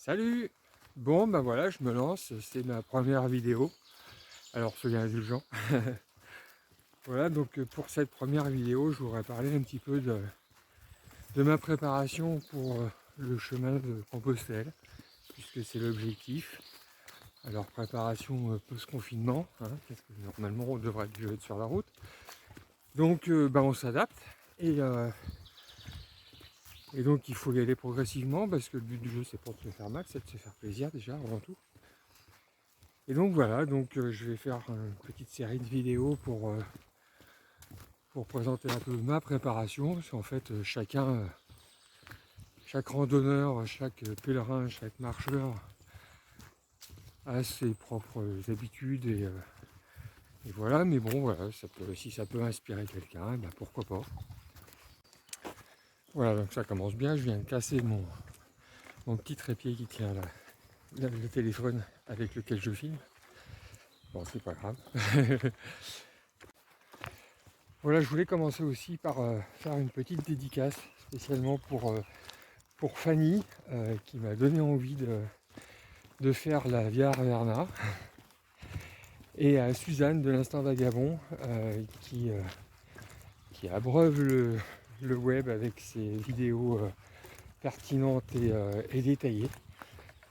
Salut! Bon ben voilà, je me lance, c'est ma première vidéo, alors soyez indulgents. Voilà, donc pour cette première vidéo, je voudrais parler un petit peu de ma préparation pour le chemin de Compostelle, puisque c'est l'objectif. Alors préparation post-confinement, hein, parce que normalement on devrait être sur la route. Donc ben, on s'adapte et donc il faut y aller progressivement parce que le but du jeu c'est pas de se faire mal, c'est de se faire plaisir déjà avant tout. Et donc voilà, donc je vais faire une petite série de vidéos pour présenter un peu ma préparation, parce qu'en fait chaque randonneur, chaque pèlerin, chaque marcheur a ses propres habitudes et voilà, mais bon voilà, si ça peut inspirer quelqu'un, ben pourquoi pas. Voilà, donc ça commence bien, je viens de casser mon petit trépied qui tient le téléphone avec lequel je filme. Bon, c'est pas grave. Voilà, je voulais commencer aussi par faire une petite dédicace spécialement pour Fanny qui m'a donné envie de faire la Via Arverna, et à Suzanne de l'Instant Vagabond qui abreuve le web avec ses vidéos pertinentes et détaillées.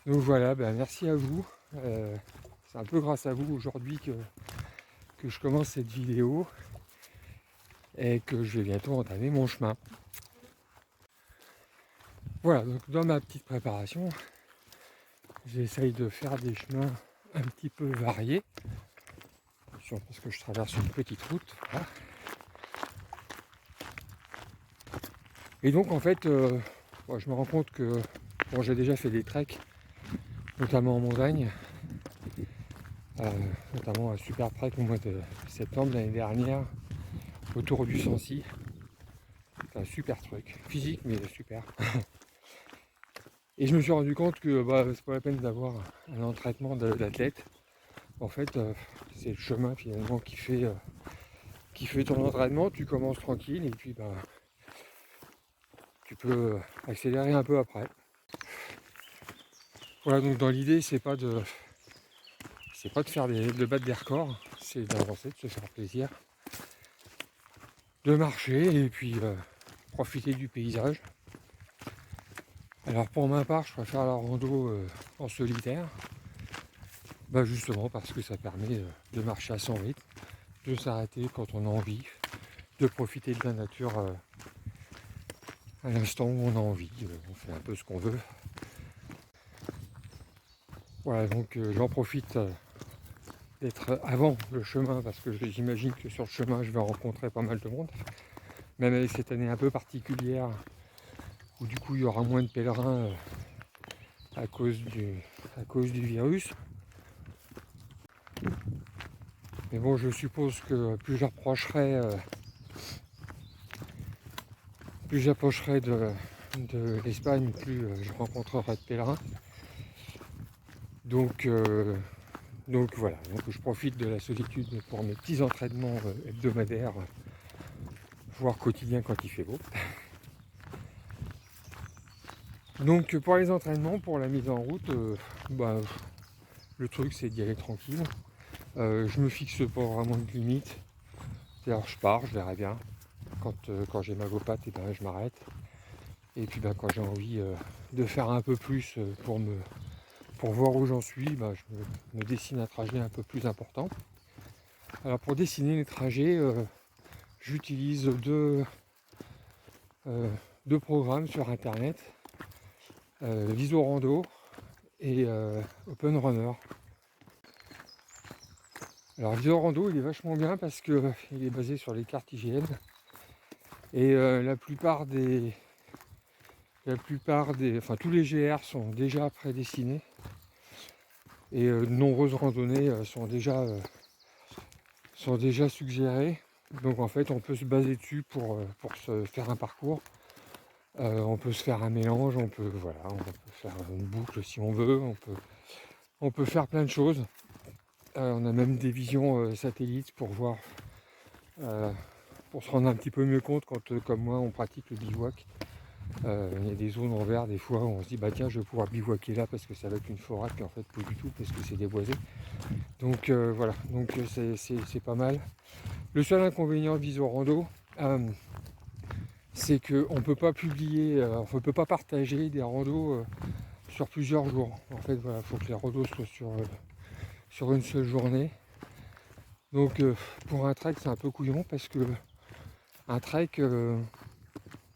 Donc voilà, ben merci à vous. C'est un peu grâce à vous aujourd'hui que je commence cette vidéo et que je vais bientôt entamer mon chemin. Voilà, donc dans ma petite préparation, j'essaye de faire des chemins un petit peu variés. Attention, parce que je traverse une petite route. Voilà. Et donc en fait, je me rends compte que j'ai déjà fait des treks, notamment en montagne, notamment un super trek au mois de septembre l'année dernière, autour du Sancy. C'est un super truc, physique mais super. Et je me suis rendu compte que c'est pas la peine d'avoir un entraînement d'athlète. En fait, c'est le chemin finalement qui fait ton entraînement. Tu commences tranquille et puis tu peux accélérer un peu après. Voilà, donc dans l'idée, c'est pas de de battre des records, c'est d'avancer, de se faire plaisir, de marcher et puis profiter du paysage. Alors pour ma part, je préfère la rando en solitaire, justement parce que ça permet de marcher à son rythme, de s'arrêter quand on a envie, de profiter de la nature à l'instant où on a envie, on fait un peu ce qu'on veut. Voilà, donc j'en profite d'être avant le chemin parce que j'imagine que sur le chemin je vais rencontrer pas mal de monde, même avec cette année un peu particulière où du coup il y aura moins de pèlerins à cause du virus. Mais bon, je suppose que plus j'approcherai de l'Espagne, plus je rencontrerai de pèlerins. Donc voilà, donc je profite de la solitude pour mes petits entraînements hebdomadaires, voire quotidiens quand il fait beau. Donc pour les entraînements, pour la mise en route, le truc c'est d'y aller tranquille. Je me fixe pas vraiment de limite. C'est-à-dire je pars, je verrai bien. Quand j'ai mal aux pattes, je m'arrête. Et puis quand j'ai envie de faire un peu plus pour voir où j'en suis, je me dessine un trajet un peu plus important. Alors pour dessiner les trajets, j'utilise deux programmes sur internet, Visorando et Open Runner. Alors Visorando il est vachement bien parce que il est basé sur les cartes IGN et tous les GR sont déjà prédessinés et de nombreuses randonnées sont déjà suggérées. Donc en fait on peut se baser dessus pour se faire un parcours. On peut se faire un mélange, on peut faire une boucle si on veut, on peut faire plein de choses. On a même des visions satellites pour voir, pour se rendre un petit peu mieux compte quand comme moi on pratique le bivouac. Il y a des zones en vert des fois où on se dit bah tiens je vais pouvoir bivouaquer là parce que ça va être une forêt, puis en fait pas du tout parce que c'est déboisé. Donc voilà, donc c'est pas mal. Le seul inconvénient Visorando, c'est qu'on ne peut pas publier, on ne peut pas partager des randos sur plusieurs jours. En fait voilà, il faut que les randos soient sur une seule journée. Donc pour un trek c'est un peu couillon parce que un trek,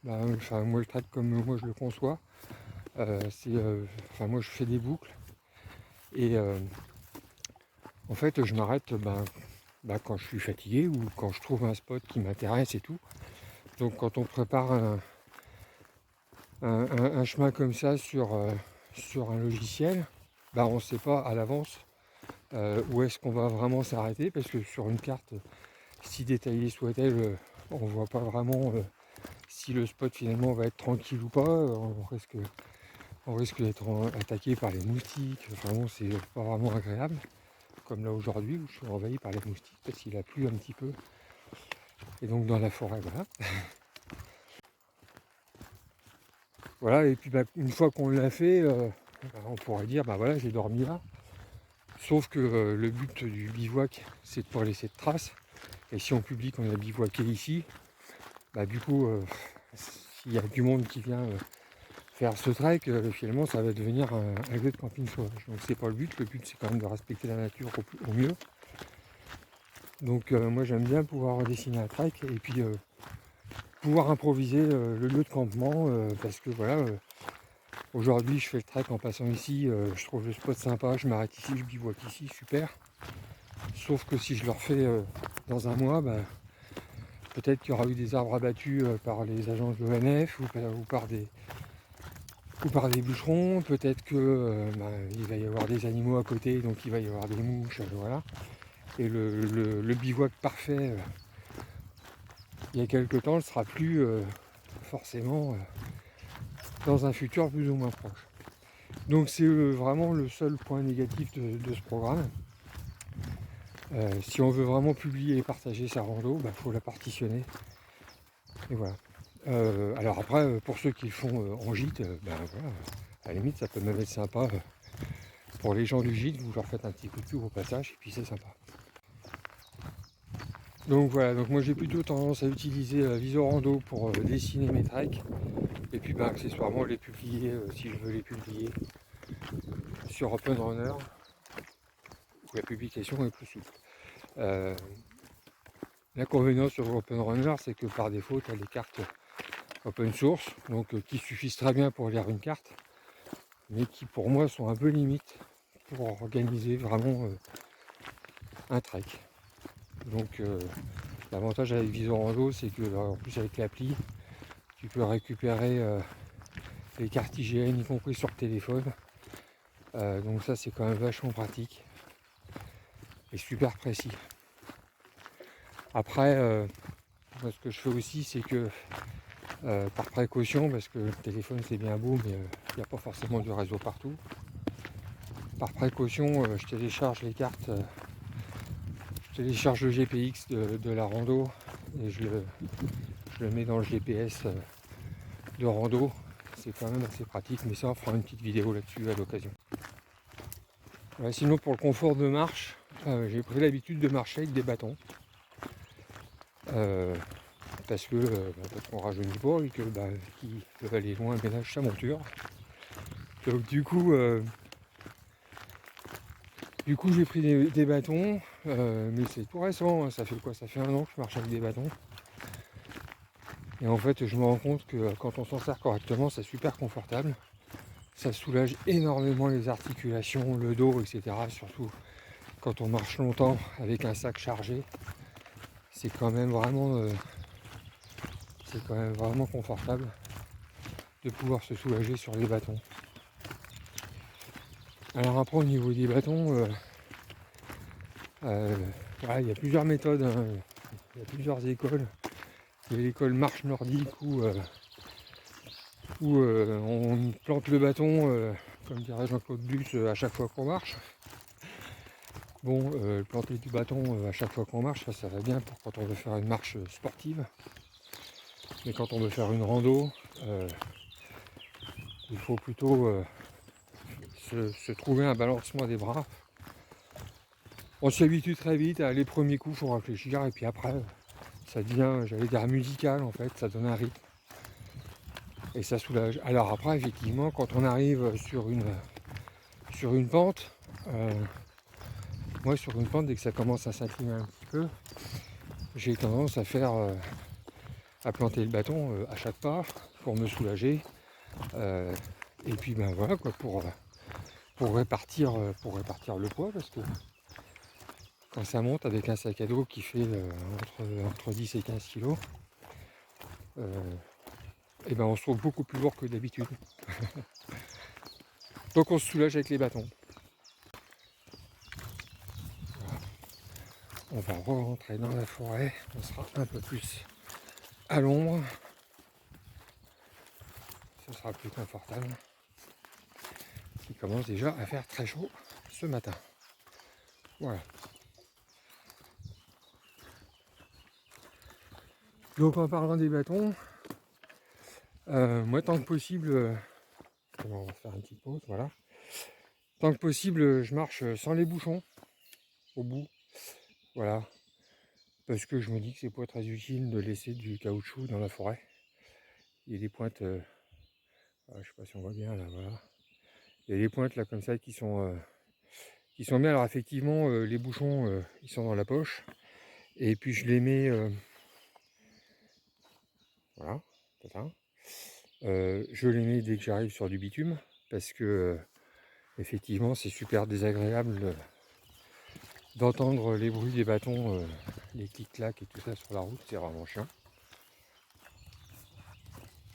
moi le trek comme moi je le conçois, moi je fais des boucles et en fait je m'arrête quand je suis fatigué ou quand je trouve un spot qui m'intéresse et tout. Donc quand on prépare un chemin comme ça sur un logiciel, on ne sait pas à l'avance où est-ce qu'on va vraiment s'arrêter parce que sur une carte, si détaillée soit-elle, on ne voit pas vraiment si le spot finalement va être tranquille ou pas. On risque d'être attaqué par les moustiques. Enfin bon, c'est pas vraiment agréable. Comme là aujourd'hui où je suis envahi par les moustiques parce qu'il a plu un petit peu. Et donc dans la forêt, voilà. Voilà, et puis une fois qu'on l'a fait, on pourrait dire voilà, j'ai dormi là. Sauf que le but du bivouac, c'est de ne pas laisser de traces. Et si on publie qu'on a bivouaqué ici, du coup, s'il y a du monde qui vient faire ce trek, finalement ça va devenir un lieu de camping sauvage. Donc c'est pas le but c'est quand même de respecter la nature au mieux. Donc moi j'aime bien pouvoir dessiner un trek et puis pouvoir improviser le lieu de campement parce que voilà, aujourd'hui je fais le trek en passant ici, je trouve le spot sympa, je m'arrête ici, je bivouaque ici, super. Sauf que si je le refais dans un mois, peut-être qu'il y aura eu des arbres abattus par les agences de l'ONF ou par des bûcherons, peut-être que il va y avoir des animaux à côté, donc il va y avoir des mouches, voilà. Et le bivouac parfait, il y a quelques temps, ne sera plus forcément dans un futur plus ou moins proche. Donc c'est vraiment le seul point négatif de ce programme. Si on veut vraiment publier et partager sa rando, faut la partitionner. Et voilà. Alors après, pour ceux qui le font en gîte, voilà, à la limite ça peut même être sympa pour les gens du gîte, vous leur faites un petit coup de pub au passage et puis c'est sympa. Donc voilà, donc moi j'ai plutôt tendance à utiliser Visorando pour dessiner mes treks et puis accessoirement les publier si je veux les publier sur OpenRunner où la publication est plus souple. L'inconvénient sur OpenRunner, c'est que par défaut tu as les cartes open source, donc qui suffisent très bien pour lire une carte, mais qui pour moi sont un peu limites pour organiser vraiment un trek. Donc l'avantage avec Visorando, c'est que en plus avec l'appli, tu peux récupérer les cartes IGN, y compris sur téléphone. Donc ça c'est quand même vachement pratique et super précis. Après, moi, ce que je fais aussi, c'est que par précaution, parce que le téléphone c'est bien beau, mais il n'y a pas forcément du réseau partout. Par précaution, je télécharge les cartes, je télécharge le GPX de la rando et je le mets dans le GPS de rando. C'est quand même assez pratique, mais ça on fera une petite vidéo là-dessus à l'occasion. Sinon pour le confort de marche, j'ai pris l'habitude de marcher avec des bâtons. Parce qu'on rajeunit pas et que qui peuvent aller loin ménage sa monture. Donc du coup j'ai pris des bâtons, mais c'est tout récent, hein. Ça fait quoi? Ça fait 1 an que je marche avec des bâtons. Et en fait je me rends compte que quand on s'en sert correctement, c'est super confortable. Ça soulage énormément les articulations, le dos, etc. Surtout quand on marche longtemps avec un sac chargé. C'est quand même vraiment confortable de pouvoir se soulager sur les bâtons. Alors après au niveau des bâtons, il y a plusieurs méthodes, hein. Il y a plusieurs écoles. Il y a l'école marche nordique où on plante le bâton, comme dirait Jean-Claude Bus, à chaque fois qu'on marche. Bon, planter du bâton à chaque fois qu'on marche, ça va bien pour quand on veut faire une marche sportive. Mais quand on veut faire une rando, Il faut plutôt se trouver un balancement des bras. On s'y habitue très vite, les premiers coups il faut réfléchir et puis après ça devient, j'allais dire, musical en fait, ça donne un rythme et ça soulage. Alors après effectivement quand on arrive sur une pente, moi sur une pente dès que ça commence à s'incliner un petit peu, j'ai tendance à faire à planter le bâton à chaque pas pour me soulager et puis ben voilà quoi pour répartir le poids parce que quand ça monte avec un sac à dos qui fait entre 10 et 15 kg, et ben on se trouve beaucoup plus lourd que d'habitude. Donc on se soulage avec les bâtons. Voilà. On va rentrer dans la forêt, on sera un peu plus à l'ombre. Ce sera plus confortable. Il commence déjà à faire très chaud ce matin. Voilà. Donc en parlant des bâtons, moi tant que possible, on va faire une petite pause, voilà. Tant que possible, je marche sans les bouchons au bout, voilà. Parce que je me dis que c'est pas très utile de laisser du caoutchouc dans la forêt. Il y a des pointes, je sais pas si on voit bien là, voilà. Il y a des pointes là comme ça qui sont bien. Alors effectivement, les bouchons, ils sont dans la poche. Et puis je les mets, voilà, c'est ça. Je les mets dès que j'arrive sur du bitume parce que effectivement c'est super désagréable d'entendre les bruits des bâtons, les clics-clacs et tout ça sur la route, c'est vraiment chiant.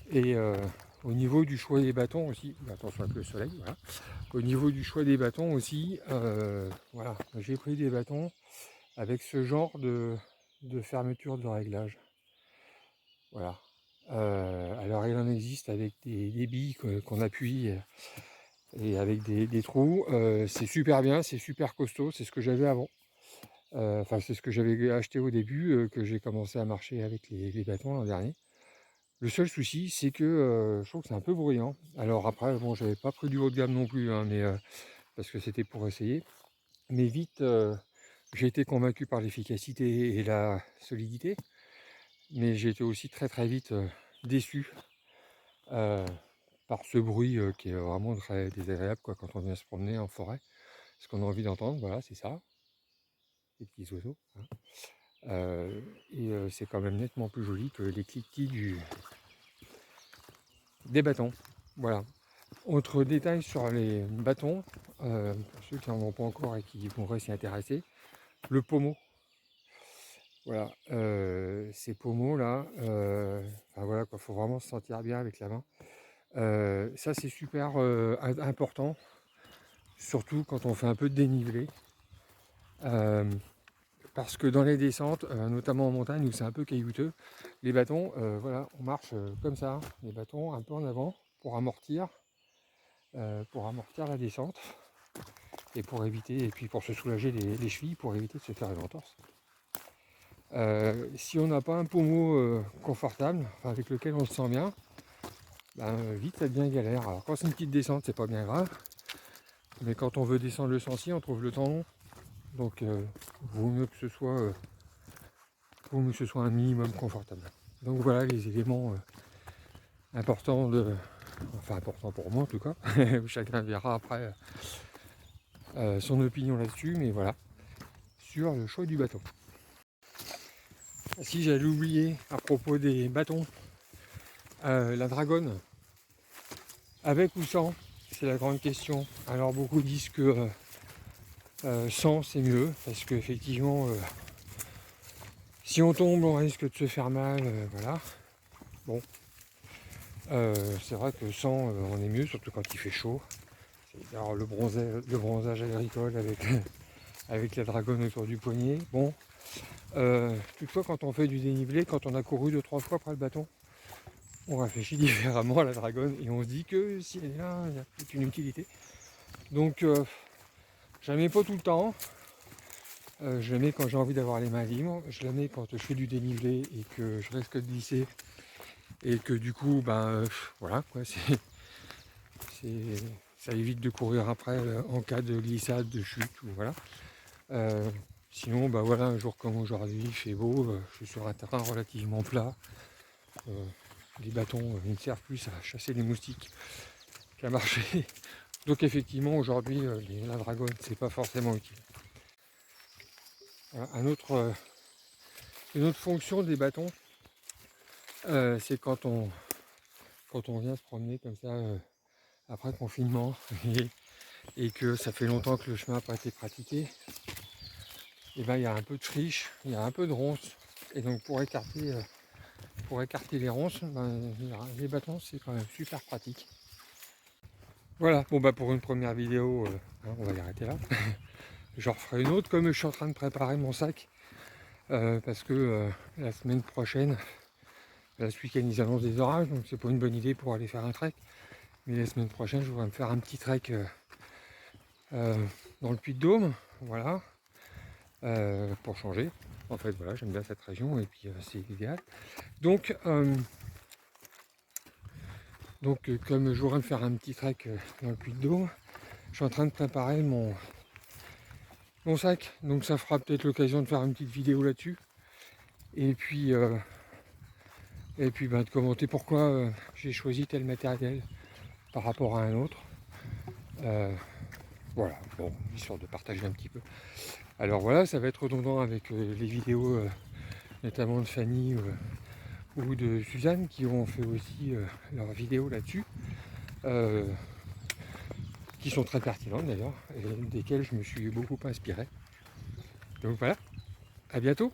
Et au niveau du choix des bâtons aussi, attention avec le soleil, voilà. Au niveau du choix des bâtons aussi, voilà, j'ai pris des bâtons avec ce genre de fermeture de réglage. Voilà. Alors il en existe avec des billes qu'on appuie et avec des trous. C'est super bien, c'est super costaud, c'est ce que j'avais avant. Enfin c'est ce que j'avais acheté au début, que j'ai commencé à marcher avec les bâtons l'an dernier. Le seul souci c'est que je trouve que c'est un peu bruyant. Alors après bon j'avais pas pris du haut de gamme non plus, hein, mais parce que c'était pour essayer. Mais vite j'ai été convaincu par l'efficacité et la solidité. Mais j'ai été aussi très très vite déçu par ce bruit qui est vraiment très désagréable quoi, quand on vient se promener en forêt. Ce qu'on a envie d'entendre, voilà, c'est ça, les petits oiseaux. Hein. Et c'est quand même nettement plus joli que les cliquetis des bâtons. Voilà. Autre détail sur les bâtons, pour ceux qui n'en ont pas encore et qui pourraient s'y intéresser, le pommeau. Voilà, ces pommeaux là, enfin voilà quoi, faut vraiment se sentir bien avec la main. Ça c'est super important, surtout quand on fait un peu de dénivelé. Parce que dans les descentes, notamment en montagne où c'est un peu caillouteux, les bâtons, voilà, on marche comme ça, les bâtons un peu en avant pour amortir la descente et pour éviter, et puis pour se soulager les chevilles, pour éviter de se faire une entorse. Si on n'a pas un pommeau confortable, avec lequel on se sent bien, ben, vite ça devient galère. Alors quand c'est une petite descente, c'est pas bien grave, mais quand on veut descendre le sentier, on trouve le temps long. Donc vaut mieux que ce soit un minimum confortable. Donc voilà les éléments importants importants pour moi en tout cas. Chacun verra après son opinion là-dessus, mais voilà, sur le choix du bâton. Si j'allais oublier à propos des bâtons, la dragonne, avec ou sans, c'est la grande question. Alors beaucoup disent que sans c'est mieux, parce qu'effectivement si on tombe on risque de se faire mal, voilà. Bon, c'est vrai que sans on est mieux, surtout quand il fait chaud. Alors le bronzage agricole avec la dragonne autour du poignet. Bon, toutefois quand on fait du dénivelé, quand on a couru 2-3 fois après le bâton, on réfléchit différemment à la dragonne et on se dit que si elle est là, il y a peut-être une utilité. Donc je la mets pas tout le temps. Je la mets quand j'ai envie d'avoir les mains libres. Je la mets quand je fais du dénivelé et que je risque de glisser et que du coup, ben voilà quoi, ça évite de courir après en cas de glissade, de chute, ou voilà. Sinon, bah voilà, un jour comme aujourd'hui, il fait beau, je suis sur un terrain relativement plat. Les bâtons ils ne servent plus à chasser les moustiques qu'à marcher. Donc effectivement, aujourd'hui, la dragonne, c'est pas forcément utile. Voilà, une autre fonction des bâtons, c'est quand on vient se promener comme ça après confinement et que ça fait longtemps que le chemin n'a pas été pratiqué, et ben il y a un peu de friche, il y a un peu de ronces, et donc pour écarter les ronces, ben, les bâtons c'est quand même super pratique. Voilà, bon bah pour une première vidéo, on va l'arrêter là. J'en referai une autre comme je suis en train de préparer mon sac, parce que la semaine prochaine, ce week-end ils annoncent des orages, donc c'est pas une bonne idée pour aller faire un trek. Mais la semaine prochaine, je voudrais me faire un petit trek dans le Puy-de-Dôme, voilà, pour changer. En fait, voilà, j'aime bien cette région et puis c'est idéal. Donc, comme je voudrais me faire un petit trek dans le Puy-de-Dôme, je suis en train de préparer mon sac. Donc, ça fera peut-être l'occasion de faire une petite vidéo là-dessus. Et puis, de commenter pourquoi j'ai choisi tel matériel par rapport à un autre. Voilà, bon, histoire de partager un petit peu. Alors voilà, ça va être redondant avec les vidéos, notamment de Fanny ou de Suzanne, qui ont fait aussi leurs vidéos là-dessus, qui sont très pertinentes d'ailleurs, et desquelles je me suis beaucoup inspiré. Donc voilà, à bientôt.